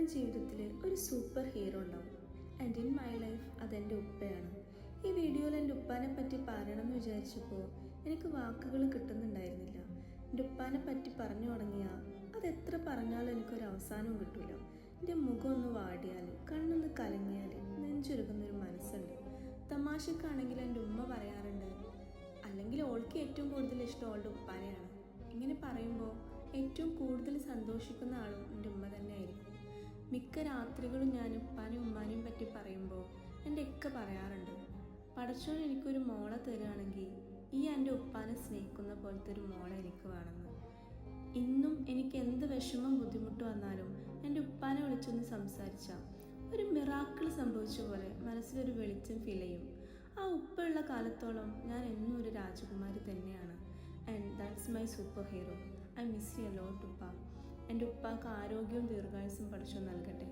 എല്ലാവരുടെയും ജീവിതത്തിൽ ഒരു സൂപ്പർ ഹീറോ ഉണ്ടാവും. ആൻഡ് ഇൻ മൈ ലൈഫ് അതെൻ്റെ ഉപ്പയാണ്. ഈ വീഡിയോയിൽ എൻ്റെ ഉപ്പാനെ പറ്റി പറയണമെന്ന് വിചാരിച്ചപ്പോൾ എനിക്ക് വാക്കുകൾ കിട്ടുന്നുണ്ടായിരുന്നില്ല. എൻ്റെ ഉപ്പാനെ പറ്റി പറഞ്ഞു തുടങ്ങിയാൽ അതെത്ര പറഞ്ഞാലും എനിക്കൊരു അവസാനവും കിട്ടില്ല. എൻ്റെ മുഖം ഒന്ന് വാടിയാൽ, കണ്ണൊന്ന് കലങ്ങിയാൽ നെഞ്ചുരുകുന്നൊരു മനസ്സുണ്ട്. തമാശക്കാണെങ്കിൽ എൻ്റെ ഉമ്മ പറയാറുണ്ട്, അല്ലെങ്കിൽ ഓൾക്ക് ഏറ്റവും കൂടുതൽ ഇഷ്ടം അവളുടെ ഉപ്പാനെയാണ്. ഇങ്ങനെ പറയുമ്പോൾ ഏറ്റവും കൂടുതൽ സന്തോഷിക്കുന്ന ആളും എൻ്റെ ഉമ്മ തന്നെ ആയിരിക്കും. മിക്ക രാത്രികളും ഞാൻ ഉപ്പാനെയും ഉമ്മാനെയും പറ്റി പറയുമ്പോൾ എൻ്റെ ഒക്കെ പറയാറുണ്ട്, പടച്ചോൻ എനിക്കൊരു മോളെ തരുകയാണെങ്കിൽ ഈ എൻ്റെ ഉപ്പാനെ സ്നേഹിക്കുന്ന പോലത്തെ ഒരു മോളെ എനിക്ക് വേണമെന്ന്. ഇന്നും എനിക്ക് എന്ത് വിഷമം ബുദ്ധിമുട്ട് വന്നാലും എൻ്റെ ഉപ്പാനെ വിളിച്ചൊന്ന് സംസാരിച്ചാൽ ഒരു മിറാക്കിൾ സംഭവിച്ച പോലെ മനസ്സിലൊരു വെളിച്ചം ഫീൽ ചെയ്യും. ആ ഉപ്പയുള്ള കാലത്തോളം ഞാൻ എന്നും ഒരു രാജകുമാരി തന്നെയാണ്. And that's my super hero. I miss you a lot ഉപ്പ. എൻ്റെ ഉപ്പാക്ക് ആരോഗ്യവും ദീർഘായുസ്സും പഠിച്ചു നൽകട്ടെ.